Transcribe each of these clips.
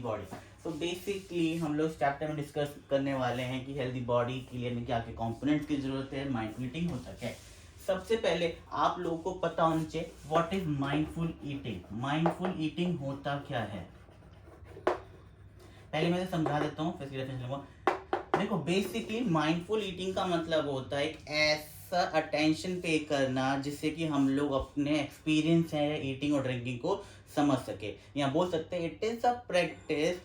Body. So basically हम लोग इस चैप्टर में डिस्कस करने वाले हैं कि हेल्दी बॉडी के लिए क्या क्या कंपोनेंट्स की जरूरत है, माइंडफुल ईटिंग होता क्या है। सबसे पहले आप लोगों को पता होना चाहिए what is mindful eating. Mindful eating होता क्या है, पहले मैं समझा देता हूँ, फिर रेफरेंस लूंगा। देखो बेसिकली माइंडफुल ईटिंग का मतलब होता है एक ऐसा अटेंशन पे करना जिससे कि हम लोग अपने एक्सपीरियंस है ईटिंग और ड्रिंकिंग को समझ सके, या बोल सकते हैं it is a practice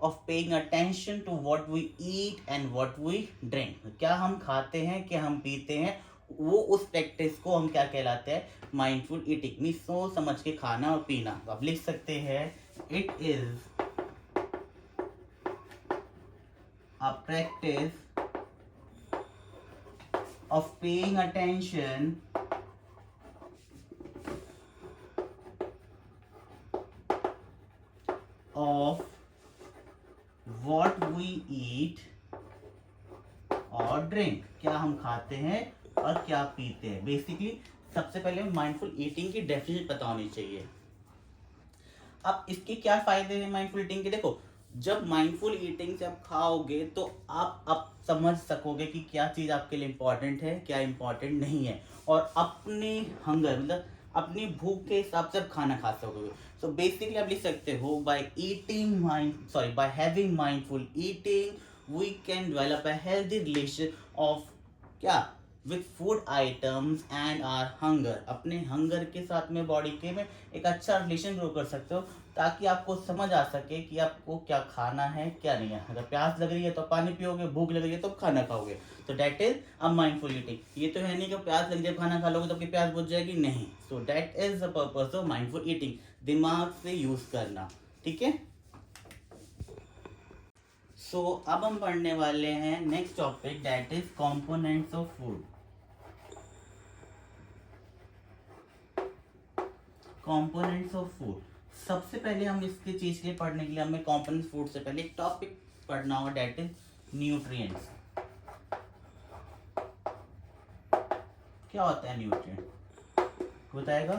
of paying attention to what we eat and what we drink. क्या हम खाते हैं, क्या हम पीते हैं, वो उस प्रैक्टिस को हम क्या कहलाते हैं, माइंडफुल ईटिंग। मीन सोच समझ के खाना और पीना। आप लिख सकते हैं it is a practice of paying attention of what we eat और drink। क्या हम खाते हैं और क्या पीते हैं। बेसिकली सबसे पहले माइंडफुल ईटिंग की डेफिनेशन पता होनी चाहिए। अब इसके क्या फायदे हैं माइंडफुल ईटिंग के, देखो जब माइंडफुल ईटिंग से आप खाओगे तो आप समझ सकोगे कि क्या चीज़ आपके लिए इम्पोर्टेंट है, क्या इम्पोर्टेंट नहीं है, और अपने हंगर मतलब अपनी भूख के हिसाब से आप खाना खा सकोगे। सो बेसिकली आप लिख सकते हो by having mindful eating we can develop a healthy relation of क्या with food items and our hunger. अपने हंगर के साथ में बॉडी के में एक अच्छा रिलेशन ग्रो कर सकते हो, ताकि आपको समझ आ सके कि आपको क्या खाना है क्या नहीं है। अगर प्यास लग रही है तो पानी पियोगे, भूख लग रही है तो खाना खाओगे। तो that is a mindful eating. ये तो है नहीं कि प्यास लग जाए खाना खा लोगे तो आपकी प्यास बुझ जाएगी, नहीं। So that is the purpose of mindful eating, दिमाग से यूज करना, ठीक है। सो अब हम पढ़ने वाले हैं next topic, that is components of food. Components of food. सबसे पहले हम इसके चीज के लिए पढ़ने के लिए हमें कंपोनेंट्स फूड से पहले एक टॉपिक पढ़ना होगा, डेट इज न्यूट्रिएंट्स। क्या होता है न्यूट्रिएंट, बताएगा।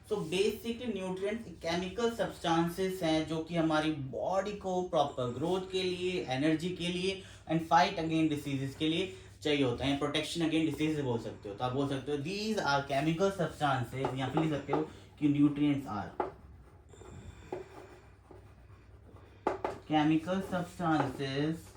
So basically nutrients chemical substances हैं जो कि हमारी बॉडी को प्रॉपर ग्रोथ के लिए, एनर्जी के लिए एंड फाइट अगेंस्ट डिसीजेस के लिए चाहिए होता है। प्रोटेक्शन अगेंस्ट डिसीज बोल सकते हो। तो आप बोल सकते हो दीज आर केमिकल सब्सटेंसेस, या फिर लिख सकते हो कि nutrients are chemical substances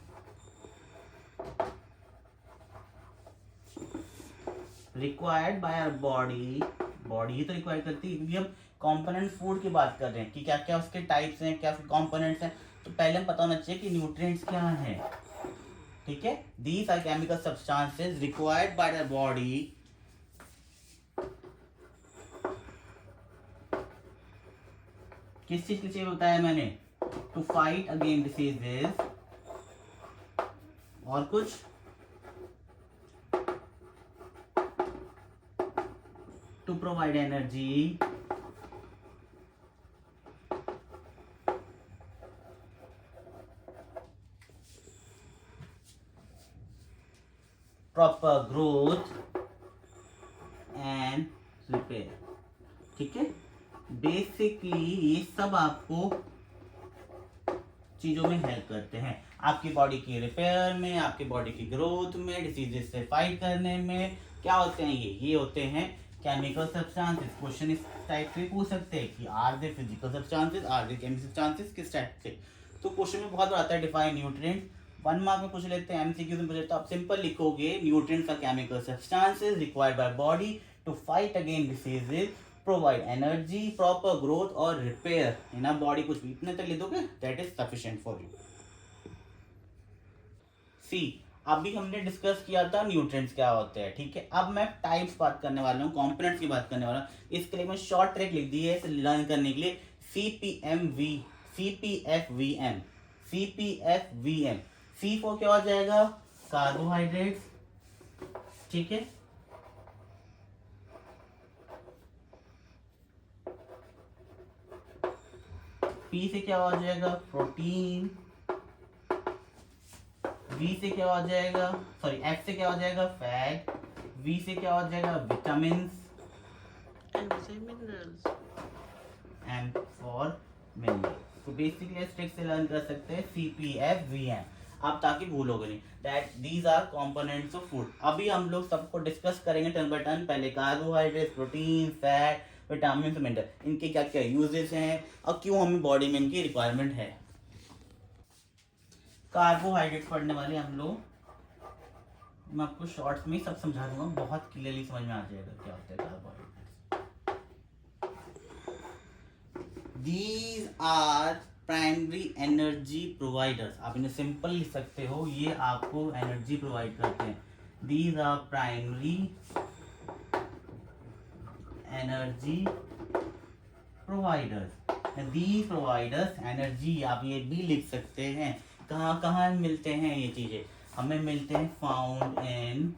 required by our body. Body ही तो रिक्वायर करती है, क्योंकि हम कंपोनेंट फूड की बात कर रहे हैं कि क्या क्या उसके टाइप्स हैं, क्या कंपोनेंट्स हैं। तो पहले हम पता होना चाहिए कि न्यूट्रिएंट्स क्या है, ठीक है। These are chemical substances required by the body किस चीज के लिए बताया मैंने, टू फाइट अगेंस्ट डिसीजेस और कुछ to provide energy proper growth and repair, ठीक है। बेसिकली ये सब आपको चीजों में हेल्प करते हैं, आपकी बॉडी की रिपेयर में, आपकी बॉडी की ग्रोथ में, डिसीजेस से फाइट करने में। क्या होते हैं ये होते हैं केमिकल सब्सटेंसेस। क्वेश्चन इस टाइप से पूछ सकते हैं कि are they physical substances, are they chemical substances, किस टाइप से। तो क्वेश्चन में बहुत बार आता है डिफाइन न्यूट्रिएंट, 1 मार्क में पूछ लेते हैं, एमसीक्यू में पूछ लेते हैं। आप सिंपल लिखोगे nutrients are chemical substances required by body to fight against diseases, provide energy, proper growth और रिपेयर इन अ बॉडी। कुछ भी इतने तक लिख दोगे, that is sufficient for you. See अभी हमने डिस्कस किया था न्यूट्रिएंट्स क्या होते हैं, ठीक है। अब मैं टाइप्स बात करने वाला हूँ, कंपोनेंट्स की बात करने वाला हूँ। इसके लिए मैं शॉर्ट ट्रिक लिख दी है इसे लर्न करने के लिए, CPFVM। सी फॉर क्या हो जाएगा, कार्बोहाइड्रेट्स, ठीक है। पी से क्या हो जाएगा, प्रोटीन। वी से क्या हो जाएगा, एफ से क्या हो जाएगा, फैट। वी से क्या हो जाएगा, vitamin and minerals. M for mineral. इसको बेसिकली स्ट्रिक्ट से लर्न कर सकते हैं CPFVM, आप ताकि भूलोगे नहीं। That these are components of food. अभी हम लोग सबको डिस्कस करेंगे टर्न बाय टर्न। पहले carbohydrate, protein, fat, vitamin, mineral, इनके क्या क्या यूजेस हैं और क्यों हमें बॉडी में इनकी रिक्वायरमेंट है। कार्बोहाइड्रेट पढ़ने वाले हम लोग, मैं आपको शॉर्ट्स में सब समझा दूंगा, बहुत क्लियरली समझ में आ जाएगा क्या होता है carbohydrate. These are primary energy providers. आप इन्हें सिंपल लिख सकते हो, ये आपको एनर्जी प्रोवाइड करते हैं। These are primary energy providers. These providers energy, आप ये भी लिख सकते हैं। कहाँ कहाँ मिलते हैं ये चीजें? हमें मिलते हैं फाउंड इन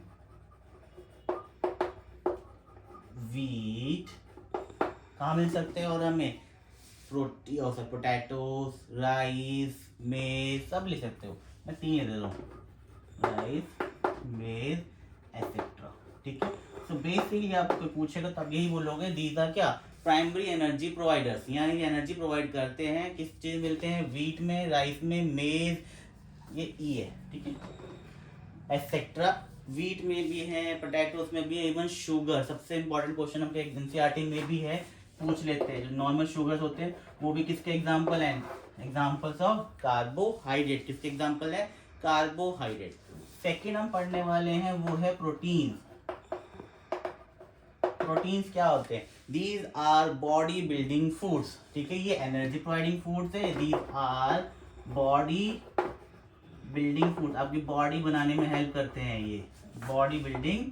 वीट, कहाँ मिल सकते हैं? और हमें प्रोटीन और पोटैटोस, राइस, मेज, सब ले सकते हो। मैं 3 दे रहा हूँ, राइस, मेज, एटसेट्रा। ठीक है, सो बेसिकली आपको कोई पूछेगा तब यही बोलोगे, दीज आर क्या? Primary energy providers. यहाँ ये एनर्जी प्रोवाइड करते हैं, किस चीज मिलते हैं? वीट में, राइस में, मेज, ये ई है, ठीक है, एटसेट्रा। वीट में भी है, पोटैटोस में भी है, इवन शुगर। सबसे इंपॉर्टेंट क्वेश्चन हमके एनसीईआरटी में भी है, पूछ लेते हैं। जो नॉर्मल शुगर्स होते हैं वो भी किसके एग्जांपल हैं? Examples of carbohydrate. किसके एग्जांपल है? कार्बोहाइड्रेट। सेकंड हम पढ़ने वाले हैं वो है प्रोटीन। प्रोटीन्स क्या होते हैं? These our body building foods. ठीक है, ये एनर्जी प्रोवाइडिंग फूड्स है। These our body building food, आपकी बॉडी बनाने में हेल्प करते हैं ये बॉडी बिल्डिंग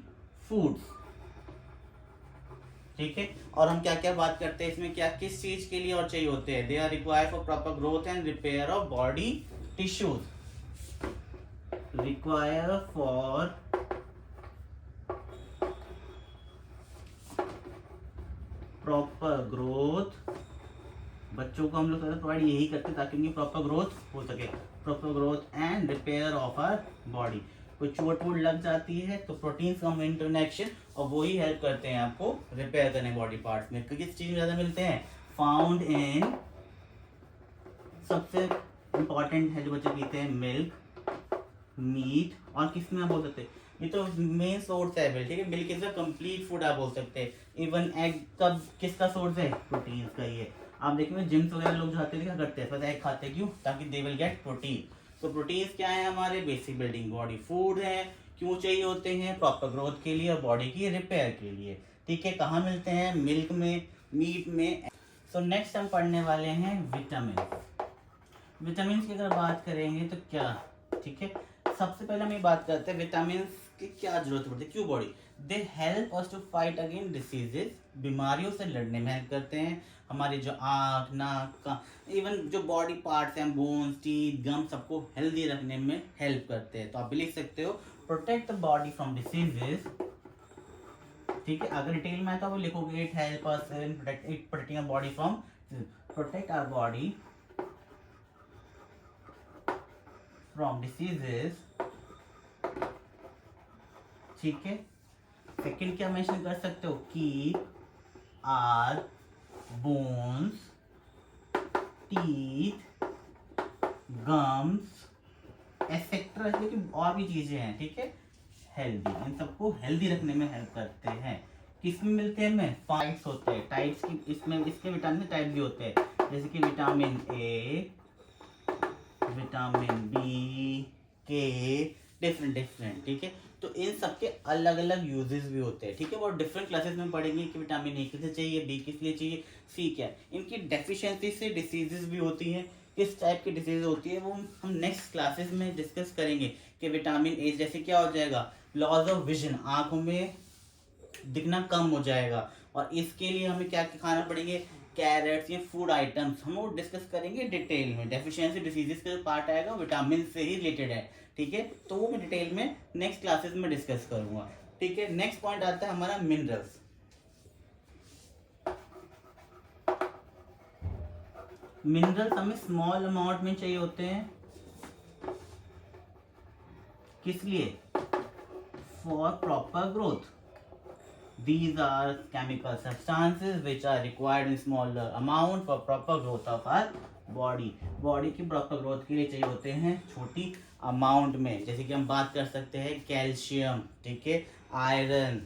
फूड्स। ठीक है, और हम क्या क्या बात करते हैं इसमें, क्या किस चीज के लिए और चाहिए होते हैं? They are required for proper growth and repair of body tissues. Require for proper growth, बच्चों को हम लोग प्रोवाइड यही करते हैं ताकि उनकी प्रॉपर ग्रोथ हो सके। Proper growth and repair of our body. कोई चोट वोट लग जाती है तो प्रोटीन्स कम इंटरनेक्शन और वो ही हेल्प करते हैं आपको रिपेयर करने बॉडी पार्ट्स में। किस चीज में ज्यादा मिलते हैं? फाउंड इन, सबसे इंपॉर्टेंट है जो बच्चे पीते हैं, मिल्क, मीट, और किस में आप बोल सकते हैं, ये तो मेन सोर्स है मिल्क। ठीक है, milk is a complete food आप बोल सकते हैं। इवन एग कब किसका सोर्स है? प्रोटीन का ही है। आप देखेंगे जिम्स वगैरह लोग जो आते हैं क्या करते हैं? एग खाते हैं, क्यों? ताकि दे विल गेट प्रोटीन। तो प्रोटीन्स क्या है? हमारे बेसिक बिल्डिंग बॉडी फूड है। क्यों चाहिए होते हैं? प्रॉपर ग्रोथ के लिए और बॉडी की रिपेयर के लिए। ठीक है, कहाँ मिलते हैं? मिल्क में, मीट में। सो नेक्स्ट हम पढ़ने वाले हैं विटामिन। विटामिन की अगर बात करेंगे तो क्या, ठीक है, सबसे पहले हम ये बात करते हैं विटामिन की क्या जरूरत पड़ती है, क्यों body? They help us to fight against diseases, बीमारियों से लड़ने में हेल्प करते हैं। हमारे जो आँख, नाक का, इवन जो बॉडी पार्ट्स हैं, बोन्स, टीथ, गम, सबको हेल्दी रखने में हेल्प करते हैं। तो आप भी लिख सकते हो protect the body from diseases. ठीक है, अगर डिटेल में है तो वो लिखोगे it help us in protecting our body from, protect our body from diseases. ठीक है, सेकंड क्या मेंशन कर सकते हो? Keep our bones, teeth, gums, etcetera, और भी चीजें हैं, ठीक है, हेल्दी, इन सबको हेल्दी रखने में हेल्प करते हैं। किसमें मिलते हैं? में टाइप्स होते हैं, टाइप्स की इसमें, इसके विटामिन टाइप भी होते हैं, जैसे कि विटामिन ए, विटामिन बी, के, डिफरेंट। ठीक है, तो इन सब के अलग अलग यूजेस भी होते हैं। ठीक है, वो डिफरेंट क्लासेस में पढ़ेंगे कि विटामिन ए किस लिए चाहिए, बी किस लिए चाहिए, सी क्या है। इनकी डेफिशिएंसी से डिसीजेस भी होती हैं, किस टाइप की डिसीज होती है वो हम नेक्स्ट क्लासेस में डिस्कस करेंगे। कि विटामिन ए जैसे क्या हो जाएगा? लॉस ऑफ विजन, आंखों में दिखना कम हो जाएगा, और इसके लिए हमें क्या खाना पड़ेंगे? कैरेट्स या फूड आइटम्स, हम वो डिस्कस करेंगे डिटेल में। डेफिशिएंसी डिसीजेस का जो पार्ट आएगा विटामिन से ही रिलेटेड है। ठीक है, तो वो मैं डिटेल में नेक्स्ट क्लासेस में डिस्कस करूंगा। ठीक है, नेक्स्ट पॉइंट आता है हमारा मिनरल्स। मिनरल्स हमें स्मॉल अमाउंट में चाहिए होते हैं, किस लिए? For proper growth. These are chemical substances which are required in smaller amount for proper growth of our body की प्रॉपर ग्रोथ के लिए चाहिए होते हैं छोटी अमाउंट में, जैसे कि हम बात कर सकते हैं कैल्शियम, ठीक है, आयरन।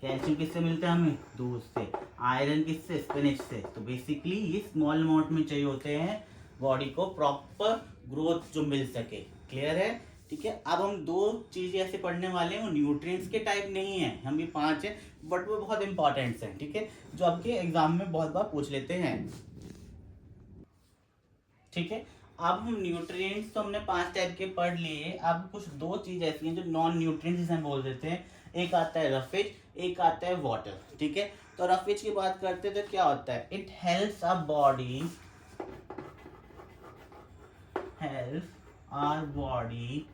कैल्शियम किससे मिलता है हमें? दूध से। आयरन किससे? स्पिनच से। तो बेसिकली ये स्मॉल अमाउंट में चाहिए होते हैं बॉडी को प्रॉपर ग्रोथ जो मिल सके। क्लियर है? ठीक है। अब हम दो चीजें ऐसे पढ़ने वाले हैं, वो न्यूट्रिएंट्स के टाइप नहीं है, हम ये 5 है, बट वो बहुत इंपॉर्टेंट है, ठीक है, जो आपके एग्जाम में बहुत बार पूछ लेते हैं, ठीक है। अब हम न्यूट्रिएंट्स तो हमने 5 टाइप के पढ़ लिए। अब कुछ दो चीज ऐसी हैं जो नॉन न्यूट्रिएंट्स जिसे हम बोल देते हैं। एक आता है रफेज, एक आता है वाटर, ठीक है। तो रफेज की बात करते हैं तो क्या होता है? It helps our body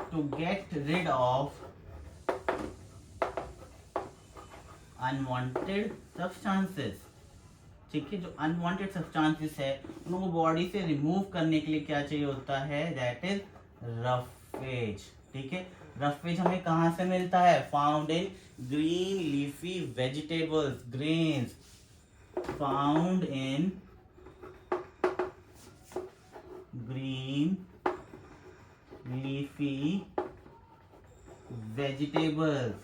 to get rid of unwanted substances, ठीक है। जो अनवांटेड सब्सटेंसेस है उनको बॉडी से रिमूव करने के लिए क्या चाहिए होता है? दैट इज रफेज, ठीक है। रफेज हमें कहाँ से मिलता है? Found in green leafy vegetables, grains found in green leafy vegetables,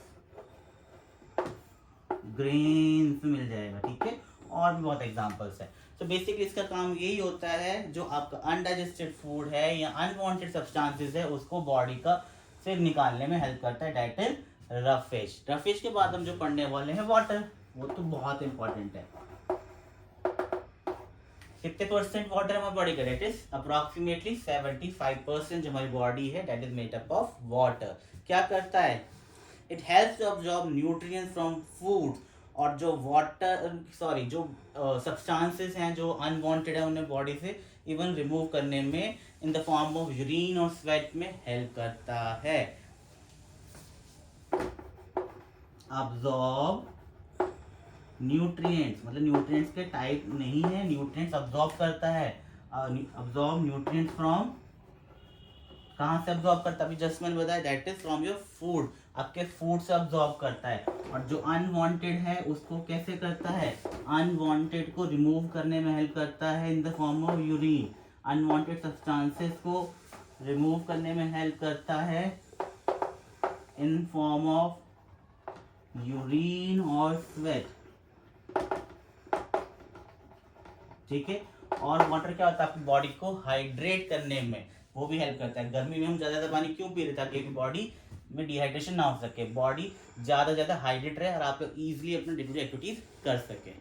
grains मिल जाएगा, ठीक है। और भी बहुत एग्जांपल्स है। तो बेसिकली इसका काम यही होता है, जो आपका अनडाइजेस्टेड फूड है या अनवांटेड सब्सटेंसेस है उसको बॉडी का से निकालने में हेल्प करता है, दैट इज रफेज। रफेज के बाद हम जो पढ़ने वाले हैं वाटर, वो तो बहुत इंपॉर्टेंट है। कितने परसेंट वाटर हमारी बॉडी का? दैट इज अप्रोक्सीमेटली 75% जो हमारी बॉडी है that is made up of water. क्या करता है? It helps to absorb nutrients from food, और जो जो सब्सटेंसेस हैं जो अनवांटेड है उन्हें बॉडी से इवन रिमूव करने में in the form of urine और स्वेट में हेल्प करता है। अब्सॉर्ब न्यूट्रिएंट्स, मतलब न्यूट्रिएंट्स के टाइप नहीं है, न्यूट्रिएंट्स अब्सॉर्ब करता है। अब्सॉर्ब न्यूट्रिएंट्स फ्रॉम, कहाँ से अब्सॉर्ब करता है? अभी जस्ट मैंने बताया that is from your food, आपके फूड से अब्सॉर्ब करता है। और जो अनवांटेड है उसको कैसे करता है? अनवांटेड को रिमूव करने में हेल्प करता है in the form of urine. Unwanted substances को रिमूव करने में हेल्प करता है इन फॉर्म ऑफ यूरिन और स्वेट, ठीक है। और वाटर क्या होता है? आपकी बॉडी को हाइड्रेट करने में वो भी हेल्प करता है। गर्मी में हम ज्यादा पानी क्यों पी रहे? ताकि बॉडी में डिहाइड्रेशन ना हो सके, बॉडी ज्यादा हाइड्रेट रहे और आप इजीली अपने डे टू डे एक्टिविटीज कर सके।